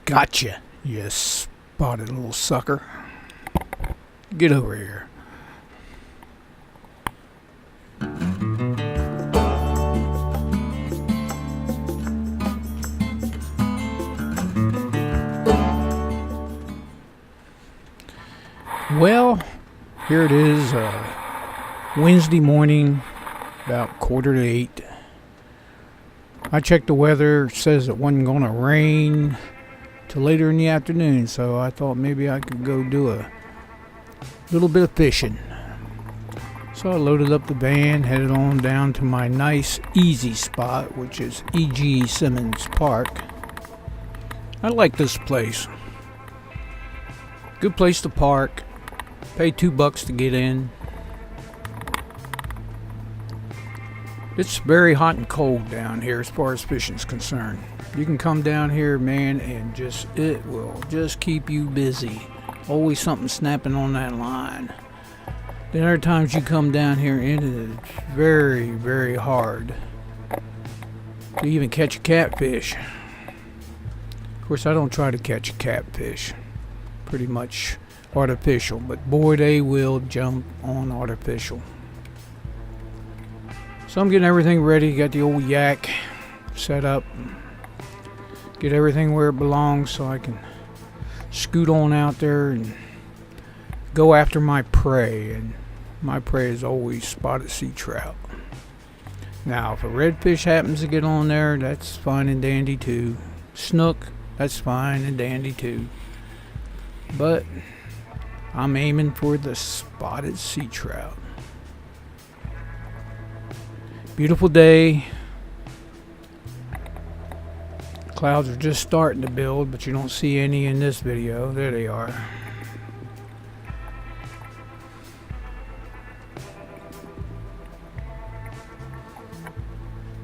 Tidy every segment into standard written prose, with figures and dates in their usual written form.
Gotcha, you spotted little sucker. Get over here. Well, here it is, Wednesday morning, about 7:45. I checked the weather, it says it wasn't going to rain till later in the afternoon, so I thought maybe I could go do a little bit of fishing. So I loaded up the van, headed on down to my nice, easy spot, which is E.G. Simmons Park. I like this place. Good place to park. Pay $2 to get in. It's very hot and cold down here as far as fishing is concerned. You can come down here, man, and it will just keep you busy. Always something snapping on that line. Then other times you come down here and it is very, very hard to even catch a catfish. Of course, I don't try to catch a catfish. Pretty much artificial, but boy, they will jump on artificial. So I'm getting everything ready. Got the old yak set up. Get everything where it belongs so I can scoot on out there and go after my prey. And my prey is always spotted sea trout. Now, if a redfish happens to get on there, that's fine and dandy too. Snook, that's fine and dandy too. But I'm aiming for the spotted sea trout. Beautiful day. Clouds are just starting to build, but you don't see any in this video. There they are.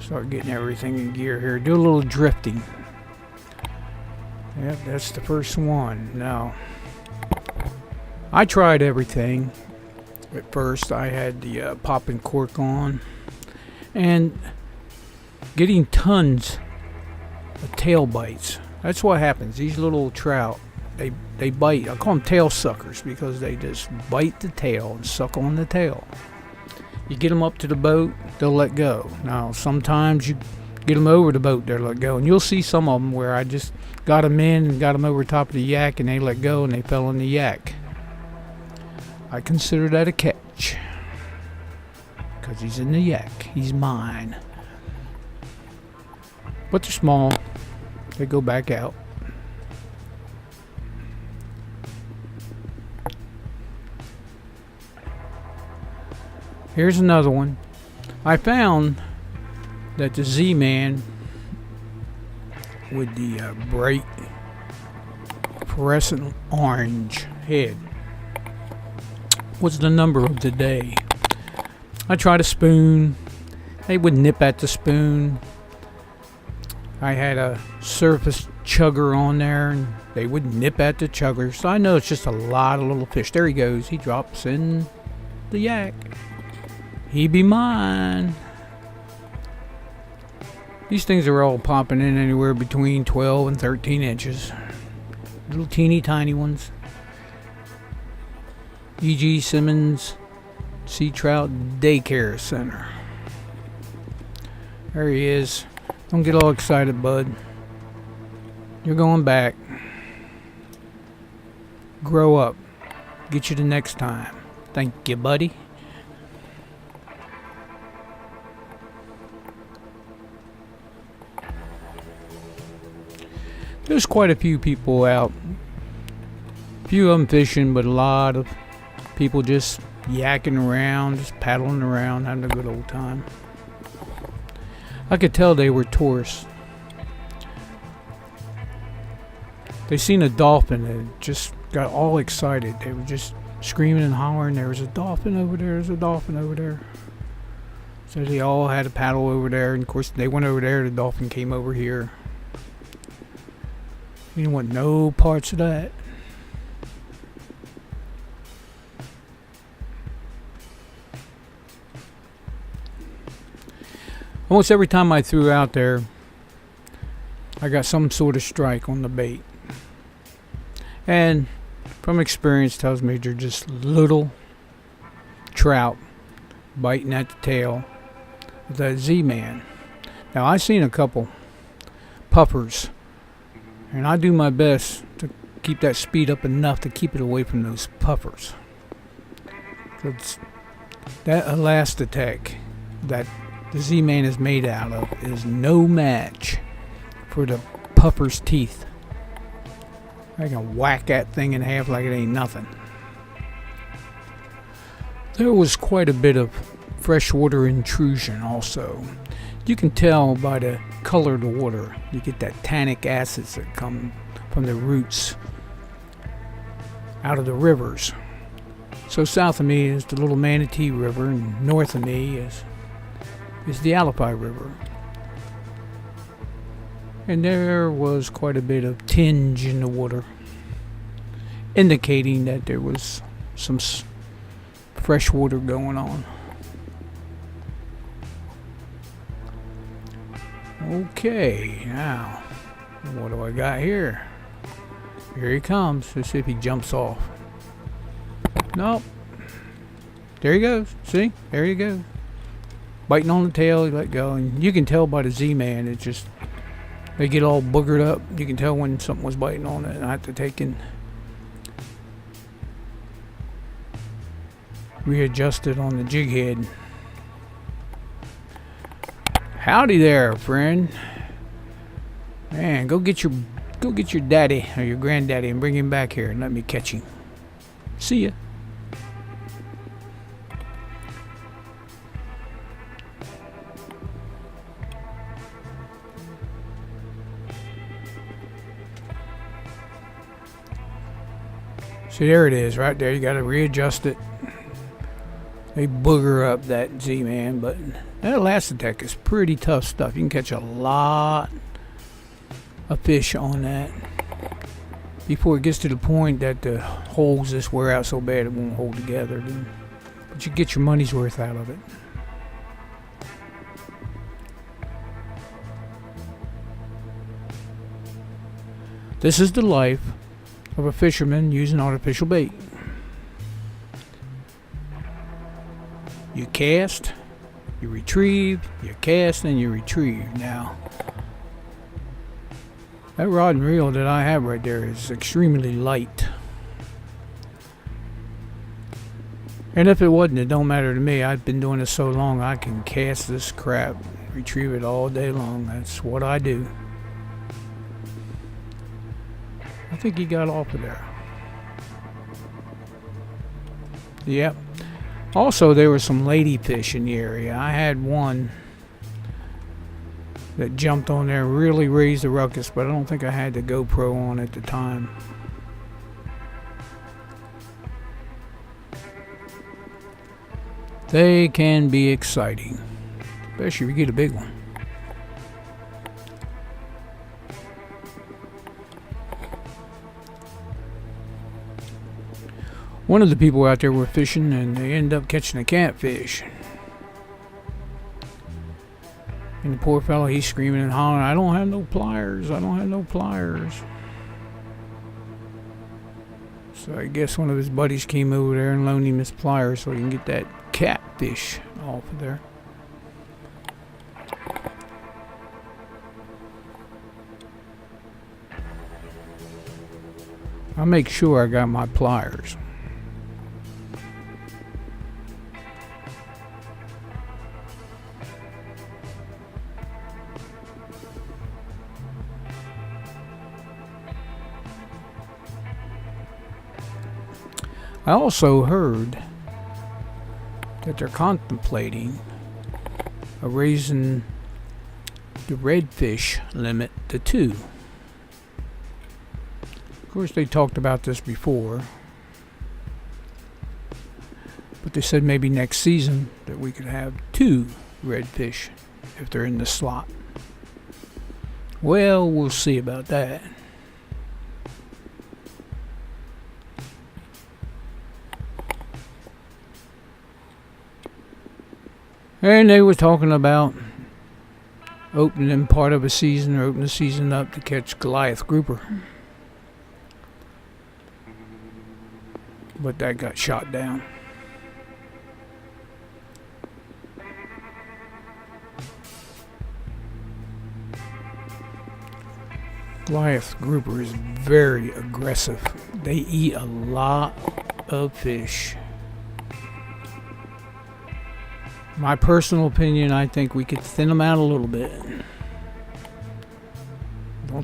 Start getting everything in gear here. Do a little drifting. Yep, that's the first one. Now, I tried everything. At first, I had the popping cork on, and getting tons of tail bites. That's what happens. These little trout, they bite. I call them tail suckers because they just bite the tail and suck on the tail. You get them up to the boat, they'll let go. Now, sometimes you get them over the boat, they'll let go. And you'll see some of them where I just got them in and got them over top of the yak, and they let go and they fell in the yak. I consider that a catch. Because he's in the yak. He's mine. But they're small. They go back out. Here's another one. I found that the Z-Man with the bright fluorescent orange head was the number of the day. I tried a spoon. They would nip at the spoon. I had a surface chugger on there, and they would nip at the chugger. So I know it's just a lot of little fish. There he goes. He drops in the yak. He be mine. These things are all popping in anywhere between 12 and 13 inches. Little teeny tiny ones. E.G. Simmons Sea Trout Daycare Center. There he is. Don't get all excited, bud. You're going back. Grow up. Get you the next time. Thank you, buddy. There's quite a few people out. A few of them fishing, but a lot of people just yakking around, just paddling around, having a good old time. I could tell they were tourists. They seen a dolphin and just got all excited. They were just screaming and hollering, there was a dolphin over there, there's a dolphin over there. So they all had a paddle over there, and of course they went over there, the dolphin came over here. We didn't want no parts of that. Almost every time I threw out there, I got some sort of strike on the bait. And from experience tells me they're just little trout biting at the tail of that Z-Man. Now I've seen a couple puffers, and I do my best to keep that speed up enough to keep it away from those puffers. Because that elastic that the Z-Man is made out of is no match for the puffer's teeth. I can whack that thing in half like it ain't nothing. There was quite a bit of freshwater intrusion also. You can tell by the color of the water. You get that tannic acids that come from the roots out of the rivers. So south of me is the Little Manatee River, and north of me is the Alibi River. And there was quite a bit of tinge in the water, indicating that there was some fresh water going on. Okay, now, what do I got here? Here he comes. Let's see if he jumps off. Nope. There he goes. See? There he goes. Biting on the tail, he let go. And you can tell by the Z-Man, it just, they get all boogered up. You can tell when something was biting on it. And I have to take and readjust it on the jig head. Howdy there, friend. Man, go get your daddy or your granddaddy and bring him back here and let me catch him. See ya. See, there it is, right there. You got to readjust it. They booger up that Z-Man, but that Elastic is pretty tough stuff. You can catch a lot of fish on that before it gets to the point that the holes just wear out so bad it won't hold together. But you get your money's worth out of it. This is the life of a fisherman using artificial bait. You cast, you retrieve, you cast, and you retrieve. Now, that rod and reel that I have right there is extremely light. And if it wasn't, it don't matter to me. I've been doing this so long, I can cast this crap, retrieve it all day long. That's what I do. I think he got off of there. Yep. Also, there were some ladyfish in the area. I had one that jumped on there and really raised a ruckus, but I don't think I had the GoPro on at the time. They can be exciting, especially if you get a big one. One of the people out there were fishing and they ended up catching a catfish. And the poor fellow, he's screaming and hollering, I don't have no pliers, I don't have no pliers. So I guess one of his buddies came over there and loaned him his pliers so he can get that catfish off of there. I'll make sure I got my pliers. I also heard that they're contemplating raising the redfish limit to 2. Of course, they talked about this before, but they said maybe next season that we could have 2 redfish if they're in the slot. Well, we'll see about that. And they were talking about opening part of a season or opening the season up to catch Goliath grouper. but that got shot down. Goliath grouper is very aggressive. They eat a lot of fish. My personal opinion, I think we could thin them out a little bit.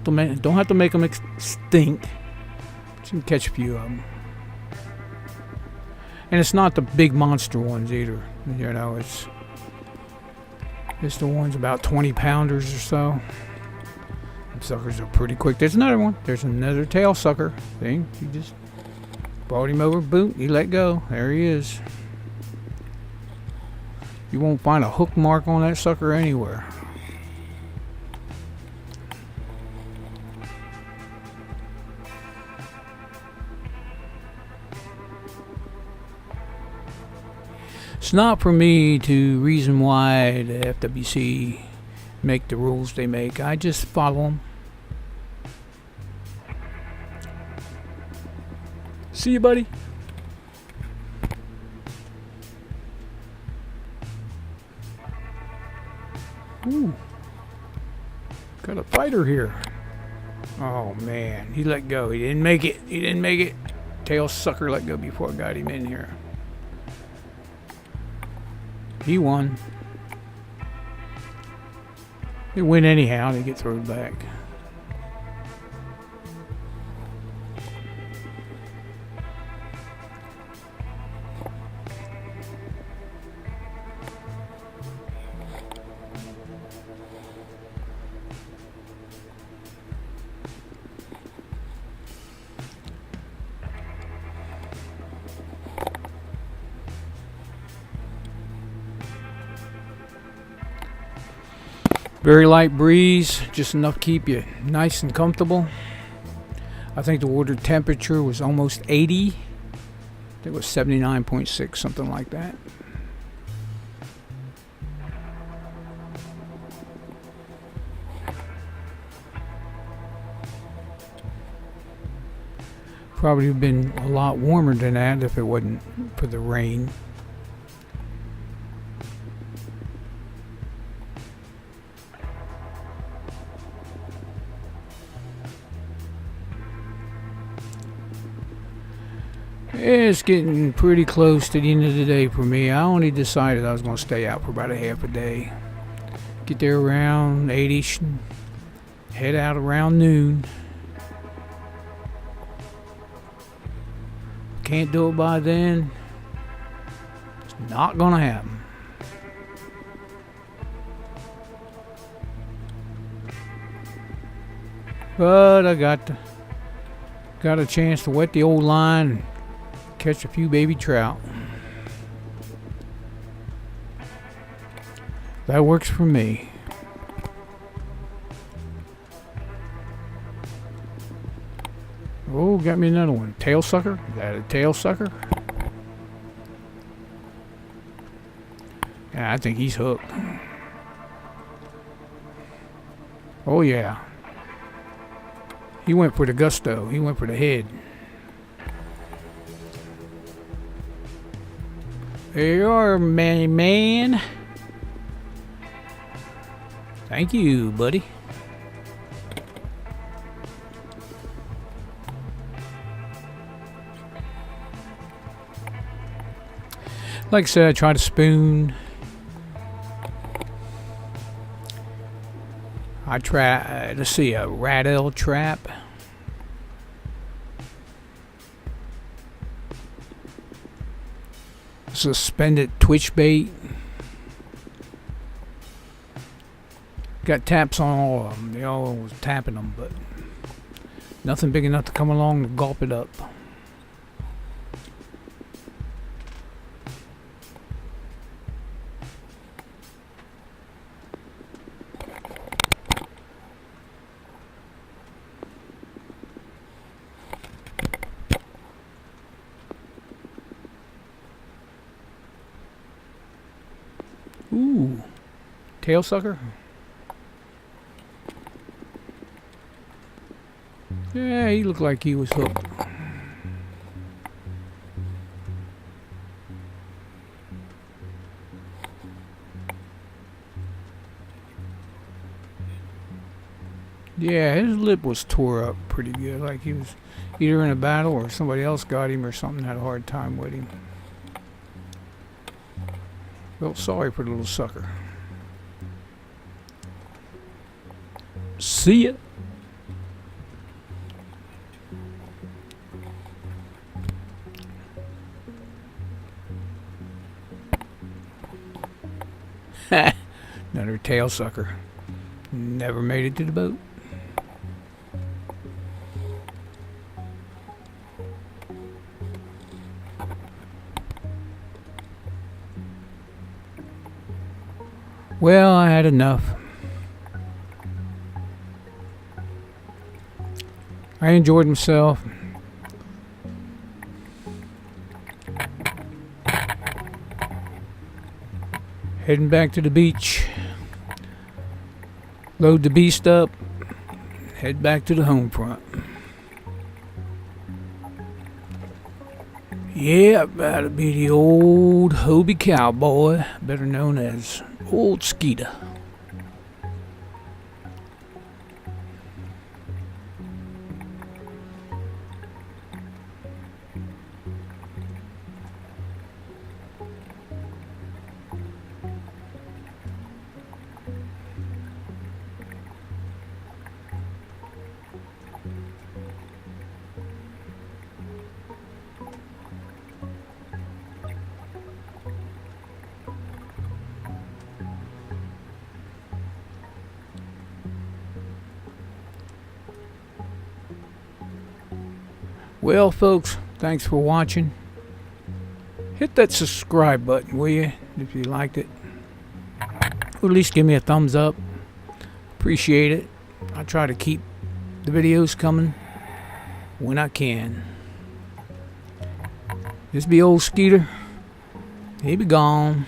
Don't have to make them extinct. But you can catch a few of them. And it's not the big monster ones either. You know, it's the ones about 20 pounders or so. Them suckers are pretty quick. There's another one. There's another tail sucker. See? You just brought him over, boom, you let go. There he is. You won't find a hook mark on that sucker anywhere. It's not for me to reason why the FWC make the rules they make. I just follow them. See you, buddy. Ooh. Got a fighter here. Oh man, he let go. He didn't make it. He didn't make it. Tail sucker let go before I got him in here. He won. He win anyhow. They get thrown back. Very light breeze, just enough to keep you nice and comfortable. I think the water temperature was almost 80. It was 79.6, something like that. Probably would have been a lot warmer than that if it wasn't for the rain. It's getting pretty close to the end of the day for me. I only decided I was going to stay out for about a half a day. Get there around 8ish, head out around noon. Can't do it by then. It's not going to happen. But I got a chance to wet the old line and catch a few baby trout. That works for me. Oh, got me another one. Tail sucker? Is that a tail sucker? Yeah, I think he's hooked. Oh yeah. He went for the gusto. He went for the head. There you are, man. Thank you, buddy. Like I said, I tried to spoon. I tried, let's see, a rattle trap. Suspended twitch bait. Got taps on all of them. They all was tapping them, but nothing big enough to come along to gulp it up. Ooh, tail sucker. Yeah, he looked like he was hooked. Yeah, his lip was tore up pretty good. Like he was either in a battle or somebody else got him or something, had a hard time with him. Felt sorry for the little sucker. See ya. Another tail sucker. Never made it to the boat. Well, I had enough. I enjoyed myself. Heading back to the beach. Load the beast up. Head back to the home front. Yeah, that'll be the old Hobie Cowboy, better known as Old Skeeter. Well, folks, thanks for watching. Hit that subscribe button, will you, if you liked it. Or at least give me a thumbs up. Appreciate it. I try to keep the videos coming when I can. This be Old Skeeter. He be gone.